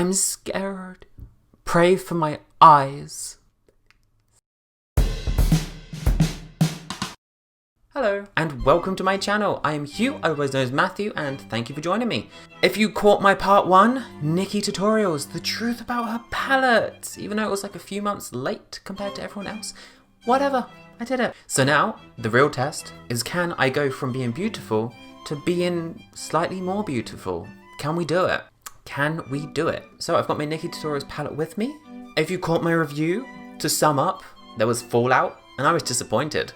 I'm scared. Pray for my eyes. Hello and welcome to my channel. I am Hugh, otherwise known as Matthew, and thank you for joining me. If you caught my part 1, NikkieTutorials, the truth about her palette, even though it was like a few months late compared to everyone else, whatever, I did it. So now, the real test is, can I go from being beautiful to being slightly more beautiful? Can we do it? Can we do it? So I've got my NikkieTutorials palette with me. If you caught my review, to sum up, there was fallout and I was disappointed.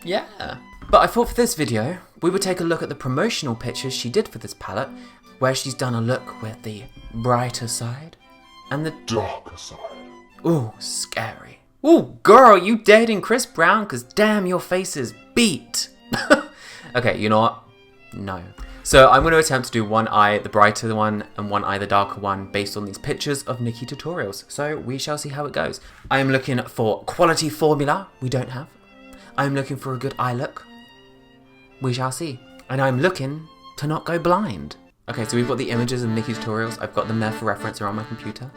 Yeah. But I thought for this video, we would take a look at the promotional pictures she did for this palette, where she's done a look with the brighter side and the darker side. Ooh, scary. Ooh, girl, you dating Chris Brown? Cause damn, your face is beat. Okay, you know what? No. So I'm going to attempt to do one eye, the brighter one, and one eye, the darker one, based on these pictures of NikkieTutorials. So we shall see how it goes. I am looking for quality formula, we don't have. I'm looking for a good eye look, we shall see. And I'm looking to not go blind. Okay, so we've got the images of NikkieTutorials. I've got them there for reference around my computer.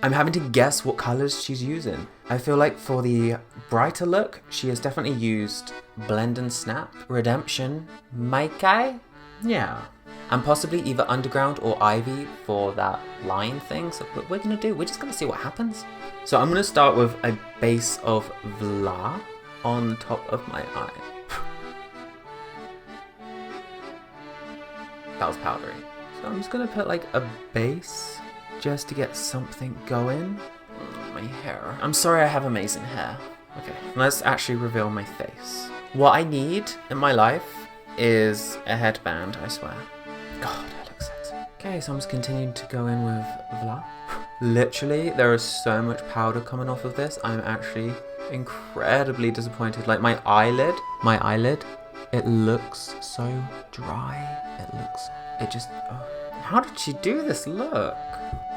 I'm having to guess what colours she's using. I feel like for the brighter look, she has definitely used Blend and Snap, Redemption, Nikkie. Yeah, and possibly either Underground or Ivy for that line thing. So what we're gonna do, we're just gonna see what happens. So I'm gonna start with a base of Vla on top of my eye. That was powdery. So I'm just gonna put like a base just to get something going. My hair. I'm sorry I have amazing hair. Okay, let's actually reveal my face. What I need in my life is a headband, I swear. God, I look sexy. Okay, so I'm just continuing to go in with Vla. Literally, there is so much powder coming off of this. I'm actually incredibly disappointed. Like my eyelid, it looks so dry. How did she do this look?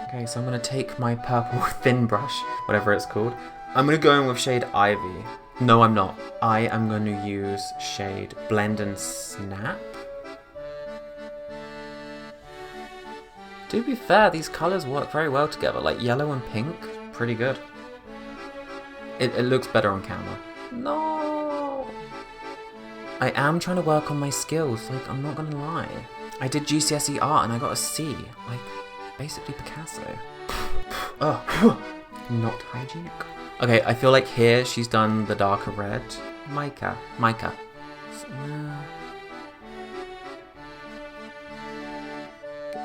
Okay, so I'm gonna take my purple thin brush, whatever it's called. I'm gonna go in with shade Ivy. No, I'm not. I am going to use shade Blend and Snap. To be fair, these colours work very well together. Like yellow and pink, pretty good. It looks better on camera. No! I am trying to work on my skills, like I'm not going to lie. I did GCSE art and I got a C. Like, basically Picasso. Oh, not hygienic. Okay, I feel like here she's done the darker red. Mica.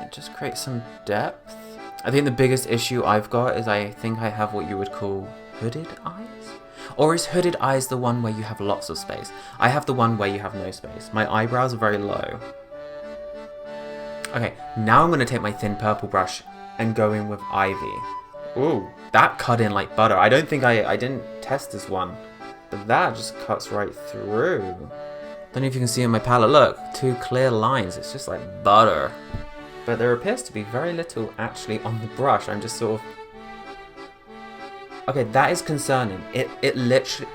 Just create some depth. I think the biggest issue I've got is I think I have what you would call hooded eyes? Or is hooded eyes the one where you have lots of space? I have the one where you have no space. My eyebrows are very low. Okay, now I'm going to take my thin purple brush and go in with Ivy. Ooh, that cut in like butter. I don't think I didn't test this one, but that just cuts right through. Don't know if you can see in my palette, look, 2 clear lines. It's just like butter. But there appears to be very little actually on the brush. I'm just sort of... Okay, that is concerning. It literally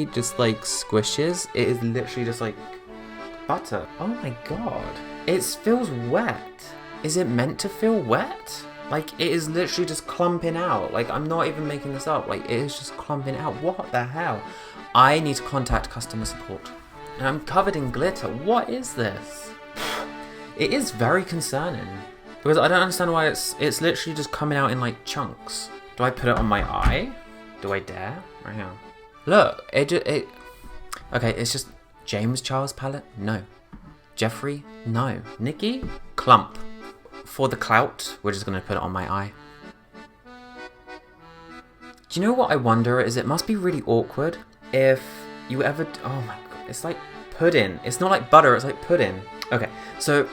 just like squishes. It is literally just like butter. Oh my god. It feels wet. Is it meant to feel wet? Like, it is literally just clumping out. Like, I'm not even making this up. Like, it is just clumping out. What the hell? I need to contact customer support. And I'm covered in glitter. What is this? It is very concerning. Because I don't understand why it's literally just coming out in, like, chunks. Do I put it on my eye? Do I dare? Right now. Look, okay, it's just James Charles palette? No. Jeffrey? No. Nikkie? Clump. For the clout, we're just going to put it on my eye. Do you know what I wonder is it must be really awkward if you ever... Oh my god, it's like pudding. It's not like butter, it's like pudding. Okay, so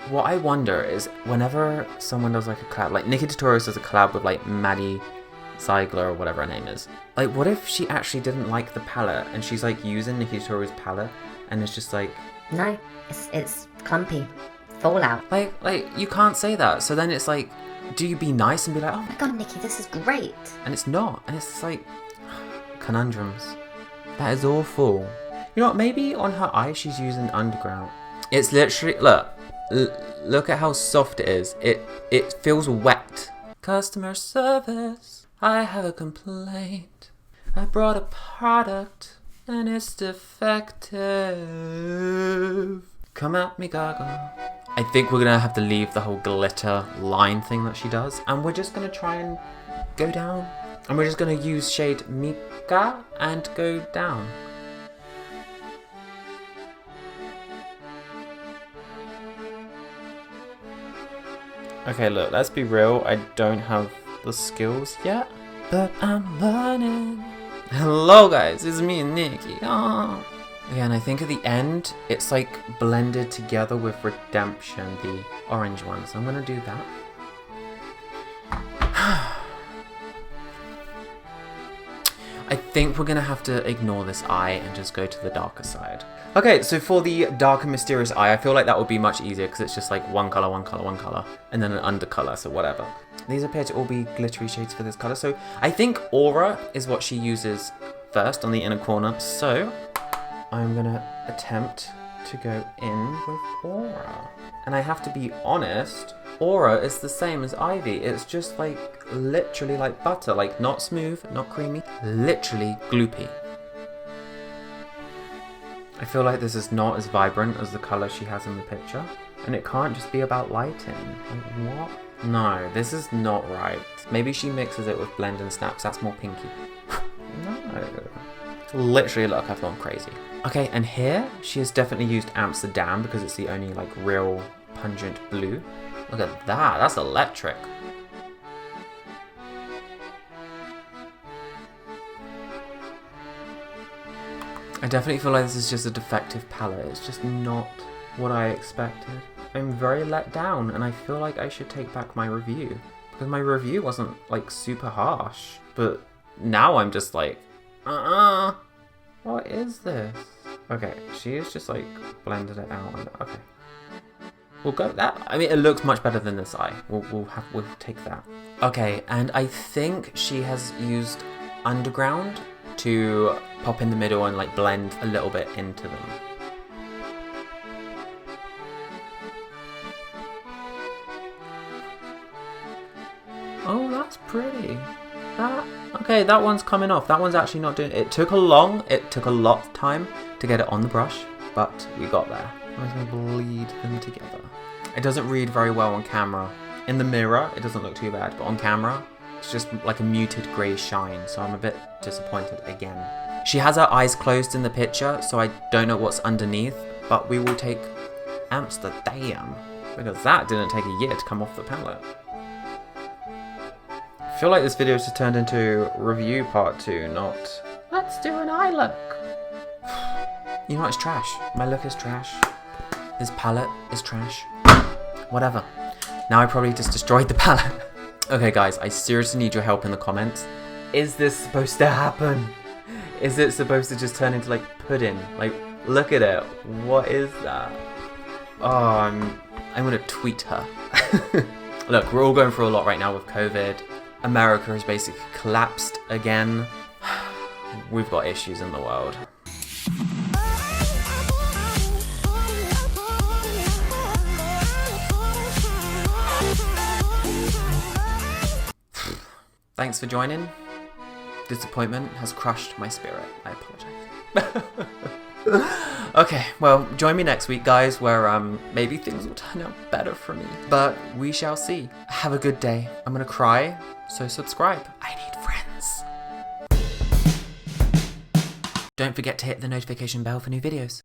what I wonder is whenever someone does like a collab, like NikkieTutorials does a collab with like Maddie Ziegler or whatever her name is. Like what if she actually didn't like the palette and she's like using NikkieTutorials palette and it's just like... No, it's clumpy. Fallout. Like you can't say that. So then it's like, do you be nice and be like, oh my god, Nikkie, this is great. And it's not. And it's like, conundrums. That is awful. You know what, maybe on her eye she's using Underground. It's literally, look, Look at how soft it is. It feels wet. Customer service, I have a complaint. I brought a product and it's defective. Come at me, Gaga. I think we're gonna have to leave the whole glitter line thing that she does, and we're just gonna try and go down. And we're just gonna use shade Mika and go down. Okay, look, let's be real. I don't have the skills yet, but I'm learning. Hello guys, it's me and Nikki. Oh. Yeah, and I think at the end, it's like blended together with Redemption, the orange one. So I'm gonna do that. I think we're gonna have to ignore this eye and just go to the darker side. Okay, so for the darker mysterious eye, I feel like that would be much easier because it's just like one color, and then an undercolor, so whatever. These appear to all be glittery shades for this color. So I think Aura is what she uses first on the inner corner. So I'm gonna attempt to go in with Aura. And I have to be honest, Aura is the same as Ivy. It's just like literally like butter, like not smooth, not creamy, literally gloopy. I feel like this is not as vibrant as the color she has in the picture. And it can't just be about lighting. Like what? No, this is not right. Maybe she mixes it with blend and snaps. That's more pinky. No. Literally, look, I've gone crazy. Okay, and here she has definitely used Amsterdam because it's the only like real pungent blue. Look at that, that's electric. I definitely feel like this is just a defective palette. It's just not what I expected. I'm very let down and I feel like I should take back my review because my review wasn't like super harsh, but now I'm just like, what is this? Okay, she is just like blended it out. Okay, we'll go with that. I mean, it looks much better than this eye. We'll take that. Okay, and I think she has used Underground to pop in the middle and like blend a little bit into them. Oh, that's pretty. Okay, that one's coming off. That one's actually not doing it. It took a lot of time to get it on the brush, but we got there. I'm just gonna bleed them together. It doesn't read very well on camera. In the mirror, it doesn't look too bad, but on camera, it's just like a muted grey shine, so I'm a bit disappointed again. She has her eyes closed in the picture, so I don't know what's underneath, but we will take Amsterdam, because that didn't take a year to come off the palette. I feel like this video just turned into review part 2, not let's do an eye look. You know what, it's trash. My look is trash. This palette is trash. Whatever. Now I probably just destroyed the palette. Okay guys, I seriously need your help in the comments. Is this supposed to happen? Is it supposed to just turn into like pudding? Like, look at it. What is that? Oh, I'm gonna tweet her. Look, we're all going through a lot right now with COVID. America has basically collapsed again. We've got issues in the world. Thanks for joining. Disappointment has crushed my spirit. I apologize. Okay, well, join me next week, guys, where maybe things will turn out better for me. But we shall see. Have a good day. I'm gonna cry, so subscribe. I need friends. Don't forget to hit the notification bell for new videos.